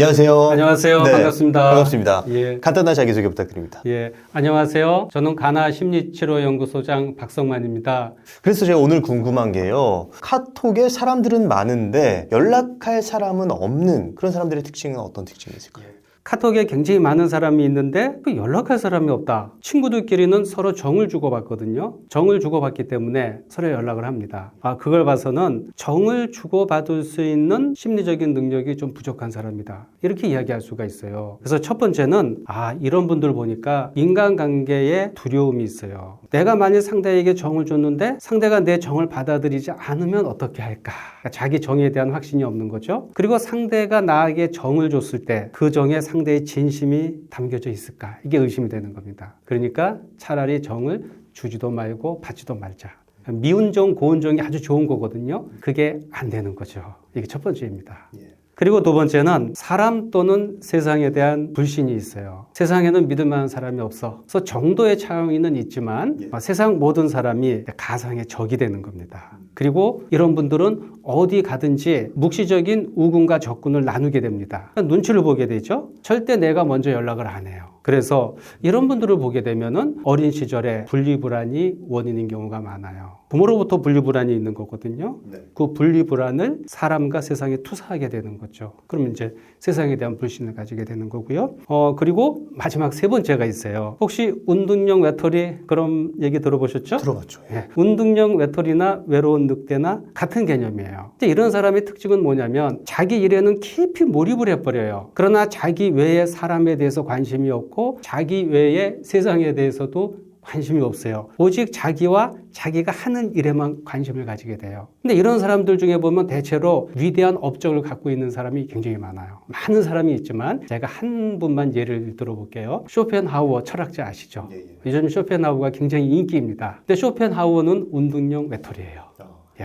안녕하세요. 안녕하세요. 네, 반갑습니다. 반갑습니다. 예. 간단한 자기소개 부탁드립니다. 예. 안녕하세요. 저는 가나 심리치료연구소장 박성만입니다. 그래서 제가 오늘 궁금한 게요. 카톡에 사람들은 많은데 연락할 사람은 없는 그런 사람들의 특징은 어떤 특징이 있을까요? 카톡에 굉장히 많은 사람이 있는데 연락할 사람이 없다. 친구들끼리는 서로 정을 주고받거든요. 정을 주고받기 때문에 서로 연락을 합니다. 그걸 봐서는 정을 주고받을 수 있는 심리적인 능력이 좀 부족한 사람이다. 이렇게 이야기할 수가 있어요. 그래서 첫 번째는 이런 분들 보니까 인간관계에 두려움이 있어요. 내가 만약 상대에게 정을 줬는데 상대가 내 정을 받아들이지 않으면 어떻게 할까? 자기 정에 대한 확신이 없는 거죠. 그리고 상대가 나에게 정을 줬을 때 그 정에 상대의 진심이 담겨져 있을까? 이게 의심이 되는 겁니다. 그러니까 차라리 정을 주지도 말고 받지도 말자. 미운 정, 고운 정이 아주 좋은 거거든요. 그게 안 되는 거죠. 이게 첫 번째입니다. 그리고 두 번째는 사람 또는 세상에 대한 불신이 있어요. 세상에는 믿을 만한 사람이 없어. 그래서 정도의 차이는 있지만 세상 모든 사람이 가상의 적이 되는 겁니다. 그리고 이런 분들은 어디 가든지 묵시적인 우군과 적군을 나누게 됩니다. 그러니까 눈치를 보게 되죠. 절대 내가 먼저 연락을 안 해요. 그래서 이런 분들을 보게 되면은 어린 시절에 분리불안이 원인인 경우가 많아요. 부모로부터 분리불안이 있는 거거든요. 그 분리불안을 사람과 세상에 투사하게 되는 거죠. 그러면 이제 세상에 대한 불신을 가지게 되는 거고요. 그리고 마지막 세 번째가 있어요. 혹시 운동형 외톨이 그런 얘기 들어보셨죠? 들어봤죠. 네. 운동형 외톨이나 외로운 늑대나 같은 개념이에요. 이런 사람의 특징은 뭐냐면 자기 일에는 깊이 몰입을 해버려요. 그러나 자기 외의 사람에 대해서 관심이 없고 자기 외의 세상에 대해서도 관심이 없어요. 오직 자기와 자기가 하는 일에만 관심을 가지게 돼요. 근데 이런 사람들 중에 보면 대체로 위대한 업적을 갖고 있는 사람이 굉장히 많아요. 많은 사람이 있지만 제가 한 분만 예를 들어볼게요. 쇼펜하우어 철학자 아시죠? 요즘 쇼펜하우어가 굉장히 인기입니다. 근데 쇼펜하우어는 운동형 외톨이에요.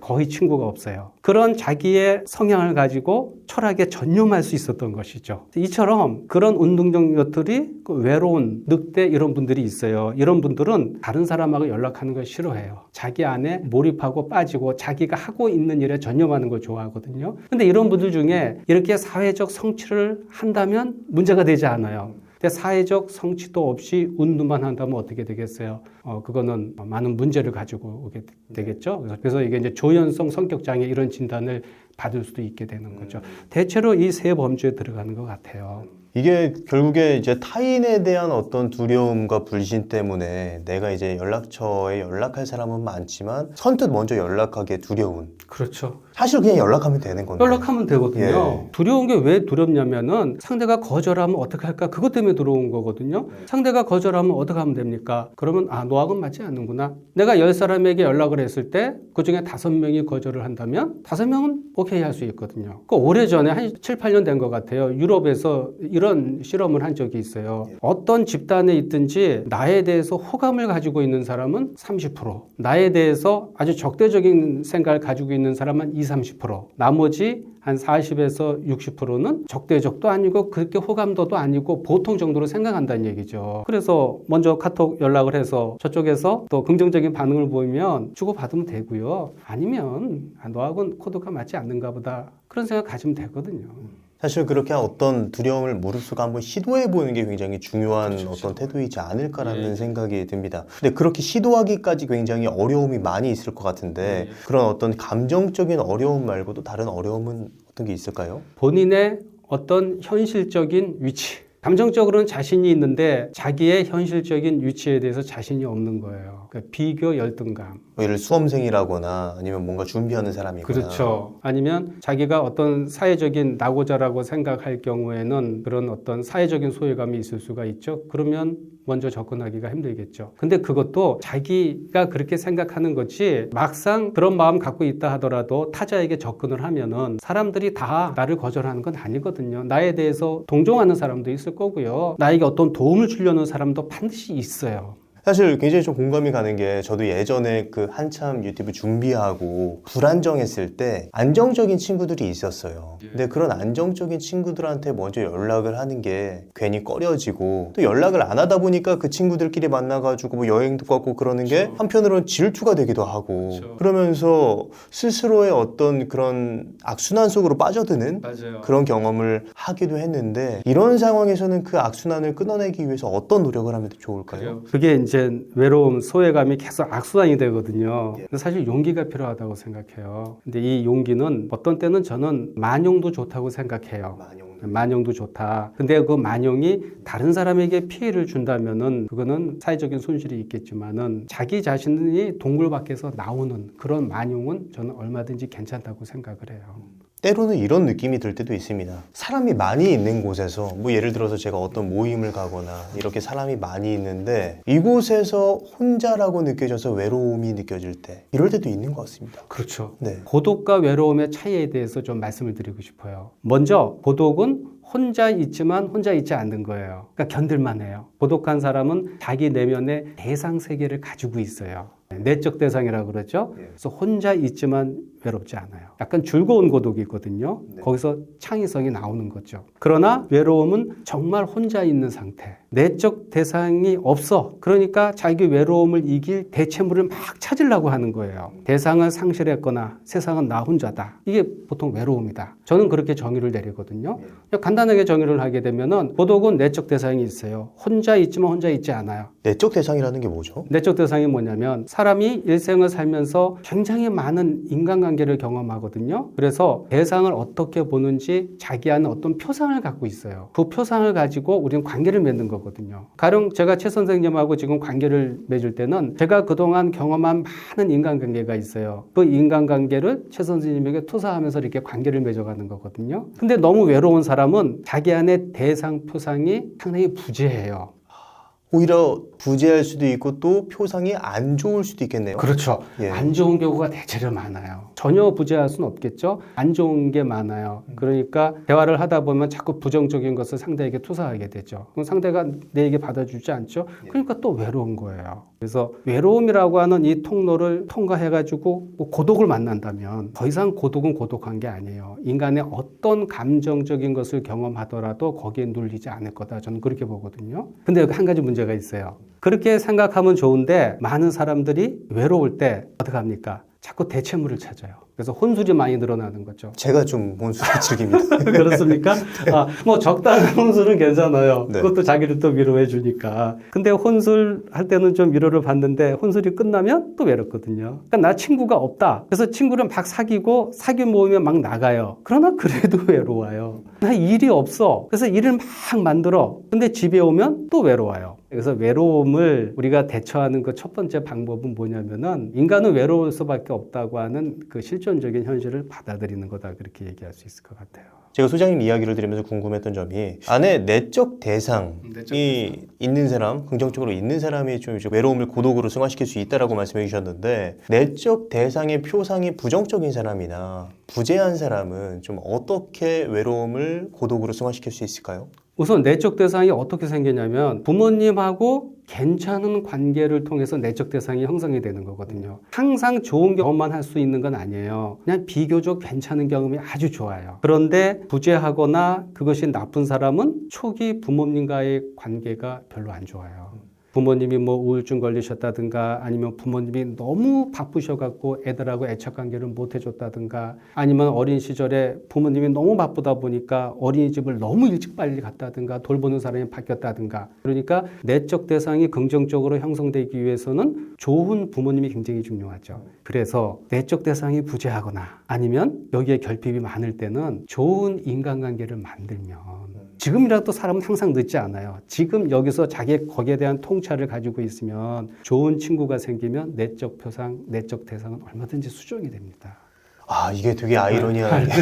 거의 친구가 없어요. 그런 자기의 성향을 가지고 철학에 전념할 수 있었던 것이죠. 이처럼 그런 운동적 것들이 외로운 늑대 이런 분들이 있어요. 이런 분들은 다른 사람하고 연락하는 걸 싫어해요. 자기 안에 몰입하고 빠지고 자기가 하고 있는 일에 전념하는 걸 좋아하거든요. 근데 이런 분들 중에 이렇게 사회적 성취를 한다면 문제가 되지 않아요. 근데 사회적 성취도 없이 운동만 한다면 어떻게 되겠어요? 그거는 많은 문제를 가지고 오게 되겠죠. 그래서 이게 이제 조현성 성격장애 이런 진단을 받을 수도 있게 되는 거죠. 대체로 이 세 범주에 들어가는 것 같아요. 이게 결국에 이제 타인에 대한 어떤 두려움과 불신 때문에 내가 이제 연락처에 연락할 사람은 많지만 선뜻 먼저 연락하기에 두려운. 그렇죠. 사실 그냥 연락하면 되는 건데. 연락하면 되거든요. 두려운 게 왜 두렵냐면은 상대가 거절하면 어떻게 할까? 그것 때문에 두려운 거거든요. 상대가 거절하면 어떻게 하면 됩니까? 그러면 너하고는 맞지 않는구나. 내가 10사람에게 연락을 했을 때 그중에 5명이 거절을 한다면 5명은 오케이 할 수 있거든요. 오래전에 한 7, 8년 된 것 같아요. 유럽에서 이런 실험을 한 적이 있어요. 어떤 집단에 있든지 나에 대해서 호감을 가지고 있는 사람은 30%, 나에 대해서 아주 적대적인 생각을 가지고 있는 사람은 20, 30%, 나머지 한 40에서 60%는 적대적도 아니고 그렇게 호감도도 아니고 보통 정도로 생각한다는 얘기죠. 그래서 먼저 카톡 연락을 해서 저쪽에서 또 긍정적인 반응을 보이면 주고받으면 되고요. 아니면 너하고는 코드가 맞지 않는가 보다. 그런 생각 가지면 되거든요. 사실 그렇게 어떤 두려움을 무릅쓰고 한번 시도해 보는 게 굉장히 중요한 어떤 태도이지 않을까라는 생각이 듭니다. 근데 그렇게 시도하기까지 굉장히 어려움이 많이 있을 것 같은데 그런 어떤 감정적인 어려움 말고도 다른 어려움은 어떤 게 있을까요? 본인의 어떤 현실적인 위치, 감정적으로는 자신이 있는데 자기의 현실적인 위치에 대해서 자신이 없는 거예요. 그러니까 비교 열등감. 예를 수험생이라거나 아니면 뭔가 준비하는 사람이거나. 그렇죠. 아니면 자기가 어떤 사회적인 낙오자라고 생각할 경우에는 그런 어떤 사회적인 소외감이 있을 수가 있죠. 그러면 먼저 접근하기가 힘들겠죠. 근데 그것도 자기가 그렇게 생각하는 거지 막상 그런 마음 갖고 있다 하더라도 타자에게 접근을 하면은 사람들이 다 나를 거절하는 건 아니거든요. 나에 대해서 동정하는 사람도 있을 거고요. 나에게 어떤 도움을 주려는 사람도 반드시 있어요. 사실 굉장히 좀 공감이 가는 게 저도 예전에 그 한참 유튜브 준비하고 불안정했을 때 안정적인 친구들이 있었어요. 근데 그런 안정적인 친구들한테 먼저 연락을 하는 게 괜히 꺼려지고 또 연락을 안 하다 보니까 그 친구들끼리 만나가지고 뭐 여행도 가고 그러는 게 한편으로는 질투가 되기도 하고 그러면서 스스로의 어떤 그런 악순환 속으로 빠져드는 맞아요. 그런 경험을 하기도 했는데 이런 상황에서는 그 악순환을 끊어내기 위해서 어떤 노력을 하면 좋을까요? 그게 이제 외로움, 소외감이 계속 악순환이 되거든요. 사실 용기가 필요하다고 생각해요. 근데 이 용기는 어떤 때는 저는 만용도 좋다고 생각해요. 만용도 좋다. 근데 그 만용이 다른 사람에게 피해를 준다면은 그거는 사회적인 손실이 있겠지만은 자기 자신이 동굴 밖에서 나오는 그런 만용은 저는 얼마든지 괜찮다고 생각을 해요. 때로는 이런 느낌이 들 때도 있습니다. 사람이 많이 있는 곳에서 뭐 예를 들어서 제가 어떤 모임을 가거나 이렇게 사람이 많이 있는데 이곳에서 혼자라고 느껴져서 외로움이 느껴질 때 이럴 때도 있는 것 같습니다. 그렇죠. 네. 고독과 외로움의 차이에 대해서 좀 말씀을 드리고 싶어요. 먼저 고독은 혼자 있지만 혼자 있지 않는 거예요. 그러니까 견딜만 해요. 고독한 사람은 자기 내면의 대상 세계를 가지고 있어요. 내적 대상이라고 그러죠. 그래서 혼자 있지만 외롭지 않아요. 약간 즐거운 고독이 있거든요. 거기서 창의성이 나오는 거죠. 그러나 외로움은 정말 혼자 있는 상태. 내적 대상이 없어. 그러니까 자기 외로움을 이길 대체물을 막 찾으려고 하는 거예요. 대상을 상실했거나 세상은 나 혼자다. 이게 보통 외로움이다. 저는 그렇게 정의를 내리거든요. 간단하게 정의를 하게 되면은 고독은 내적 대상이 있어요. 혼자 있지만 혼자 있지 않아요. 내적 대상이라는 게 뭐죠? 내적 대상이 뭐냐면 사람이 일생을 살면서 굉장히 많은 인간관계를 경험하거든요. 그래서 대상을 어떻게 보는지 자기 안에 어떤 표상을 갖고 있어요. 그 표상을 가지고 우리는 관계를 맺는 거거든요. 가령 제가 최 선생님하고 지금 관계를 맺을 때는 제가 그동안 경험한 많은 인간관계가 있어요. 그 인간관계를 최 선생님에게 투사하면서 이렇게 관계를 맺어가는 거거든요. 근데 너무 외로운 사람은 자기 안에 대상 표상이 상당히 부재해요. 오히려 부재할 수도 있고 또 표상이 안 좋을 수도 있겠네요. 그렇죠. 예. 안 좋은 경우가 대체로 많아요. 전혀 부재할 수는 없겠죠. 안 좋은 게 많아요. 그러니까 대화를 하다 보면 자꾸 부정적인 것을 상대에게 투사하게 되죠. 그럼 상대가 내 얘기 받아주지 않죠. 그러니까 또 외로운 거예요. 그래서 외로움이라고 하는 이 통로를 통과해가지고 뭐 고독을 만난다면 더 이상 고독은 고독한 게 아니에요. 인간의 어떤 감정적인 것을 경험하더라도 거기에 눌리지 않을 거다. 저는 그렇게 보거든요. 근데 여기 한 가지 문제가 있어요. 그렇게 생각하면 좋은데 많은 사람들이 외로울 때 어떻게 합니까? 자꾸 대체물을 찾아요. 그래서 혼술이 많이 늘어나는 거죠. 제가 좀 혼술을 즐깁니다. 그렇습니까? 뭐 적당한 혼술은 괜찮아요. 네. 그것도 자기를 또 위로해 주니까. 근데 혼술 할 때는 좀 위로를 받는데 혼술이 끝나면 또 외롭거든요. 그러니까 나 친구가 없다. 그래서 친구를 막 사귀고 사귀 모이면 막 나가요. 그러나 그래도 외로워요. 나 일이 없어. 그래서 일을 막 만들어. 근데 집에 오면 또 외로워요. 그래서 외로움을 우리가 대처하는 그 첫 번째 방법은 뭐냐면은 인간은 외로울 수밖에 없다고 하는 그 실존적인 현실을 받아들이는 거다. 그렇게 얘기할 수 있을 것 같아요. 제가 소장님 이야기를 들으면서 궁금했던 점이 안에 내적 대상이 있는 사람, 긍정적으로 있는 사람이 좀 이제 외로움을 고독으로 승화시킬 수 있다라고 말씀해 주셨는데 내적 대상의 표상이 부정적인 사람이나 부재한 사람은 좀 어떻게 외로움을 고독으로 승화시킬 수 있을까요? 우선 내적 대상이 어떻게 생기냐면 부모님하고 괜찮은 관계를 통해서 내적 대상이 형성이 되는 거거든요. 항상 좋은 경험만 할 수 있는 건 아니에요. 그냥 비교적 괜찮은 경험이 아주 좋아요. 그런데 부재하거나 그것이 나쁜 사람은 초기 부모님과의 관계가 별로 안 좋아요. 부모님이 뭐 우울증 걸리셨다든가 아니면 부모님이 너무 바쁘셔갖고 애들하고 애착관계를 못 해줬다든가 아니면 어린 시절에 부모님이 너무 바쁘다 보니까 어린이집을 너무 일찍 빨리 갔다든가 돌보는 사람이 바뀌었다든가 그러니까 내적 대상이 긍정적으로 형성되기 위해서는 좋은 부모님이 굉장히 중요하죠. 그래서 내적 대상이 부재하거나 아니면 여기에 결핍이 많을 때는 좋은 인간관계를 만들면 지금이라도 사람은 항상 늦지 않아요. 지금 여기서 자기 거기에 대한 통찰을 가지고 있으면 좋은 친구가 생기면 내적 표상, 내적 대상은 얼마든지 수정이 됩니다. 아, 이게 되게 아이러니한 게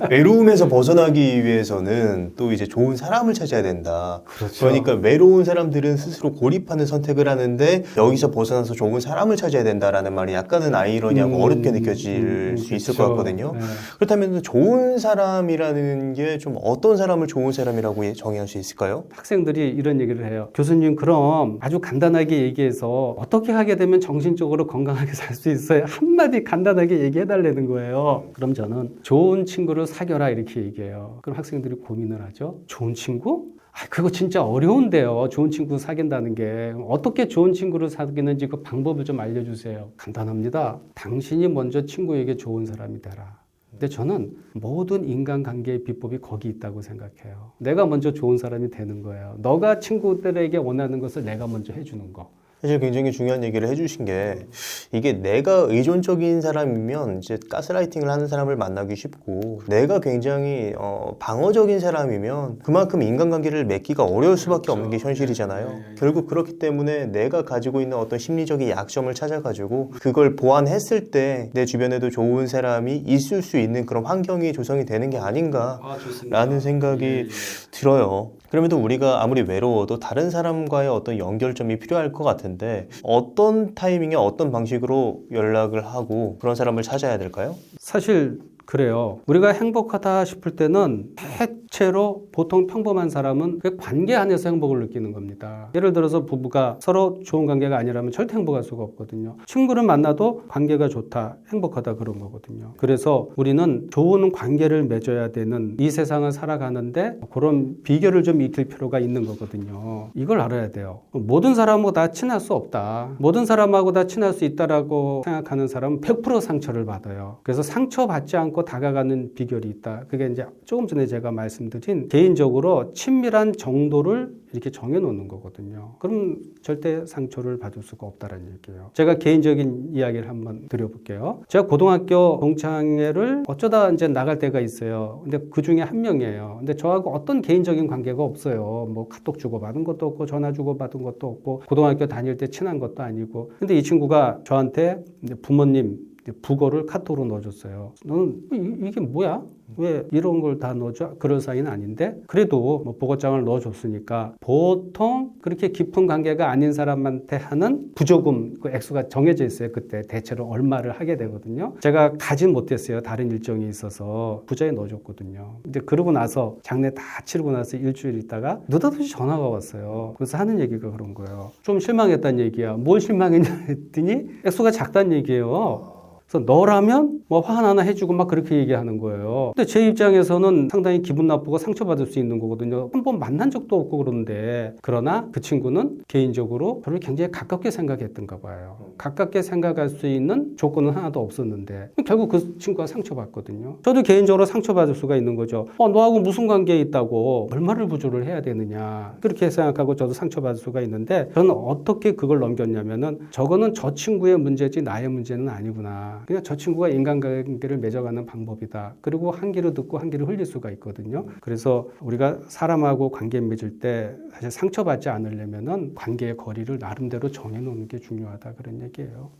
외로움에서 벗어나기 위해서는 또 이제 좋은 사람을 찾아야 된다. 그렇죠. 그러니까 외로운 사람들은 스스로 고립하는 선택을 하는데 여기서 벗어나서 좋은 사람을 찾아야 된다라는 말이 약간은 아이러니하고 어렵게 느껴질 수 있을 것 그렇죠. 같거든요. 네. 그렇다면 좋은 사람이라는 게 좀 어떤 사람을 좋은 사람이라고 정의할 수 있을까요? 학생들이 이런 얘기를 해요. 교수님, 그럼 아주 간단하게 얘기해서 어떻게 하게 되면 정신적으로 건강하게 살 수 있어요? 한마디 간단하게 얘기해 달라는 거예요. 그럼 저는 좋은 친구를 사귀어라 이렇게 얘기해요. 그럼 학생들이 고민을 하죠. 좋은 친구? 아, 그거 진짜 어려운데요. 좋은 친구 사귄다는 게. 어떻게 좋은 친구를 사귀는지 그 방법을 좀 알려주세요. 간단합니다. 당신이 먼저 친구에게 좋은 사람이 되라. 근데 저는 모든 인간관계의 비법이 거기 있다고 생각해요. 내가 먼저 좋은 사람이 되는 거예요. 너가 친구들에게 원하는 것을 내가 먼저 해주는 거. 사실 굉장히 중요한 얘기를 해주신 게 이게 내가 의존적인 사람이면 이제 가스라이팅을 하는 사람을 만나기 쉽고 내가 굉장히 방어적인 사람이면 그만큼 인간관계를 맺기가 어려울 수밖에 없는 게 현실이잖아요. 결국 그렇기 때문에 내가 가지고 있는 어떤 심리적인 약점을 찾아가지고 그걸 보완했을 때 내 주변에도 좋은 사람이 있을 수 있는 그런 환경이 조성이 되는 게 아닌가라는 생각이 들어요. 그럼에도 우리가 아무리 외로워도 다른 사람과의 어떤 연결점이 필요할 것 같은데 어떤 타이밍에 어떤 방식으로 연락을 하고 그런 사람을 찾아야 될까요? 사실 그래요. 우리가 행복하다 싶을 때는 대체로 보통 평범한 사람은 그 관계 안에서 행복을 느끼는 겁니다. 예를 들어서 부부가 서로 좋은 관계가 아니라면 절대 행복할 수가 없거든요. 친구를 만나도 관계가 좋다, 행복하다 그런 거거든요. 그래서 우리는 좋은 관계를 맺어야 되는 이 세상을 살아가는데 그런 비결을 좀 익힐 필요가 있는 거거든요. 이걸 알아야 돼요. 모든 사람하고 다 친할 수 없다. 모든 사람하고 다 친할 수 있다라고 생각하는 사람은 100% 상처를 받아요. 그래서 상처받지 않고 다가가는 비결이 있다. 그게 이제 조금 전에 제가 말씀드린 개인적으로 친밀한 정도를 이렇게 정해놓는 거거든요. 그럼 절대 상처를 받을 수가 없다는 얘기예요. 제가 개인적인 이야기를 한번 드려볼게요. 제가 고등학교 동창회를 어쩌다 이제 나갈 때가 있어요. 근데 그 중에 한 명이에요. 근데 저하고 어떤 개인적인 관계가 없어요. 뭐 카톡 주고받은 것도 없고 전화 주고받은 것도 없고 고등학교 다닐 때 친한 것도 아니고. 근데 이 친구가 저한테 부모님 부고를 카톡으로 넣어줬어요. 너는 이게 뭐야? 왜 이런 걸 다 넣어줘? 그럴 사이는 아닌데 그래도 뭐 보고장을 넣어줬으니까 보통 그렇게 깊은 관계가 아닌 사람한테 하는 부조금 그 액수가 정해져 있어요. 그때 대체로 얼마를 하게 되거든요. 제가 가진 못했어요. 다른 일정이 있어서 부자에 넣어줬거든요. 근데 그러고 나서 장례 다 치르고 나서 일주일 있다가 느닷없이 전화가 왔어요. 그래서 하는 얘기가 그런 거예요. 좀 실망했다는 얘기야. 뭘 실망했냐 했더니 액수가 작다는 얘기예요. 그래서 너라면 뭐 화 하나 해주고 막 그렇게 얘기하는 거예요. 근데 제 입장에서는 상당히 기분 나쁘고 상처받을 수 있는 거거든요. 한 번 만난 적도 없고 그런데 그러나 그 친구는 개인적으로 저를 굉장히 가깝게 생각했던가 봐요. 가깝게 생각할 수 있는 조건은 하나도 없었는데 결국 그 친구가 상처받거든요. 저도 개인적으로 상처받을 수가 있는 거죠. 너하고 무슨 관계에 있다고 얼마를 부조를 해야 되느냐 그렇게 생각하고 저도 상처받을 수가 있는데 저는 어떻게 그걸 넘겼냐면은 저거는 저 친구의 문제지 나의 문제는 아니구나. 그냥 저 친구가 인간관계를 맺어가는 방법이다. 그리고 한 귀로 듣고 한 귀로 흘릴 수가 있거든요. 그래서 우리가 사람하고 관계 맺을 때 사실 상처받지 않으려면은 관계의 거리를 나름대로 정해놓는 게 중요하다 그런 얘기예요.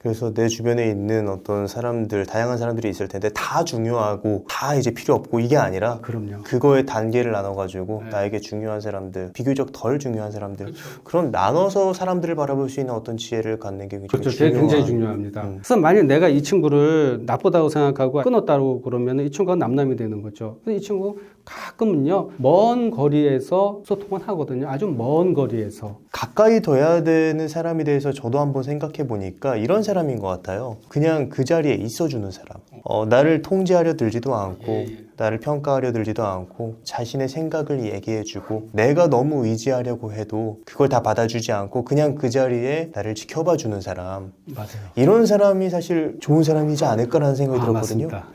그래서 내 주변에 있는 어떤 사람들, 다양한 사람들이 있을 텐데 다 중요하고 다 이제 필요 없고 이게 아니라 그럼요. 그거의 단계를 나눠가지고 네. 나에게 중요한 사람들, 비교적 덜 중요한 사람들 그런 나눠서 사람들을 바라볼 수 있는 어떤 지혜를 갖는 게 굉장히 그렇죠. 중요한 굉장히 중요합니다. 그래서 만약 내가 이 친구를 나쁘다고 생각하고 끊었다고 그러면 이 친구가 남남이 되는 거죠. 근데 이 친구 가끔은요 먼 거리에서 소통을 하거든요. 아주 먼 거리에서. 가까이 둬야 되는 사람에 대해서 저도 한번 생각해 보니까 이런 사람인 것 같아요. 그냥 그 자리에 있어주는 사람. 나를 통제하려 들지도 않고 나를 평가하려 들지도 않고 자신의 생각을 얘기해주고 내가 너무 의지하려고 해도 그걸 다 받아주지 않고 그냥 그 자리에 나를 지켜봐주는 사람. 맞아요. 이런 사람이 사실 좋은 사람이지 않을까라는 생각이 들었거든요. 맞습니다.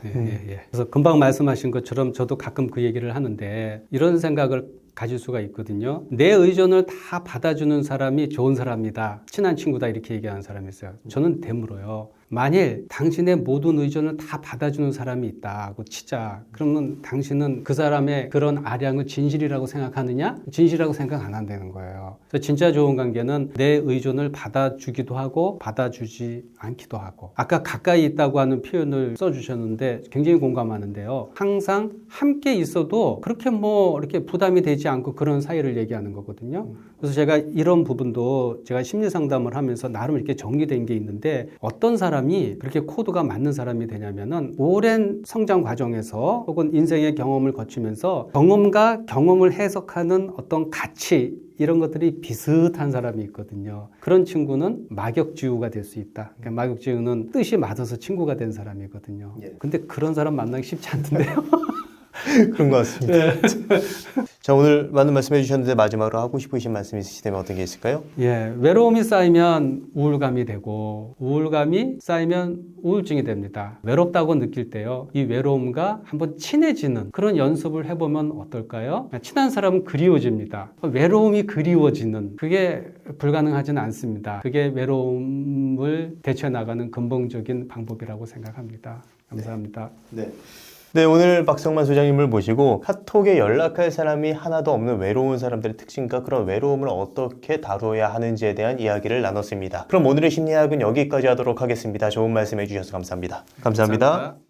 예. 그래서 금방 말씀하신 것처럼 저도 가끔 그 얘기를 하는데 이런 생각을 가질 수가 있거든요. 내 의존을 다 받아주는 사람이 좋은 사람이다. 친한 친구다 이렇게 얘기하는 사람이 있어요. 저는 되물어요. 만일 당신의 모든 의존을 다 받아주는 사람이 있다고 치자. 그러면 당신은 그 사람의 그런 아량을 진실이라고 생각하느냐? 진실이라고 생각 안 한다는 거예요. 그래서 진짜 좋은 관계는 내 의존을 받아주기도 하고 받아주지 않기도 하고. 아까 가까이 있다고 하는 표현을 써주셨는데 굉장히 공감하는데요. 항상 함께 있어도 그렇게 뭐 이렇게 부담이 되지 않고 그런 사이를 얘기하는 거거든요. 그래서 제가 이런 부분도 제가 심리 상담을 하면서 나름 이렇게 정리된 게 있는데 어떤 사람이 그렇게 코드가 맞는 사람이 되냐면은 오랜 성장 과정에서 혹은 인생의 경험을 거치면서 경험과 경험을 해석하는 어떤 가치 이런 것들이 비슷한 사람이 있거든요. 그런 친구는 막역지우가 될 수 있다. 그러니까 막역지우는 뜻이 맞아서 친구가 된 사람이거든요. 근데 그런 사람 만나기 쉽지 않던데요. 그런 것 같습니다. 네. 자, 오늘 많은 말씀해 주셨는데 마지막으로 하고 싶으신 말씀 있으시다면 어떤 게 있을까요? 예, 외로움이 쌓이면 우울감이 되고 우울감이 쌓이면 우울증이 됩니다. 외롭다고 느낄 때요, 이 외로움과 한번 친해지는 그런 연습을 해보면 어떨까요? 친한 사람은 그리워집니다. 외로움이 그리워지는 그게 불가능하지는 않습니다. 그게 외로움을 대처해나가는 근본적인 방법이라고 생각합니다. 감사합니다. 네, 오늘 박성만 소장님을 모시고 카톡에 연락할 사람이 하나도 없는 외로운 사람들의 특징과 그런 외로움을 어떻게 다루어야 하는지에 대한 이야기를 나눴습니다. 그럼 오늘의 심리학은 여기까지 하도록 하겠습니다. 좋은 말씀 해주셔서 감사합니다. 감사합니다.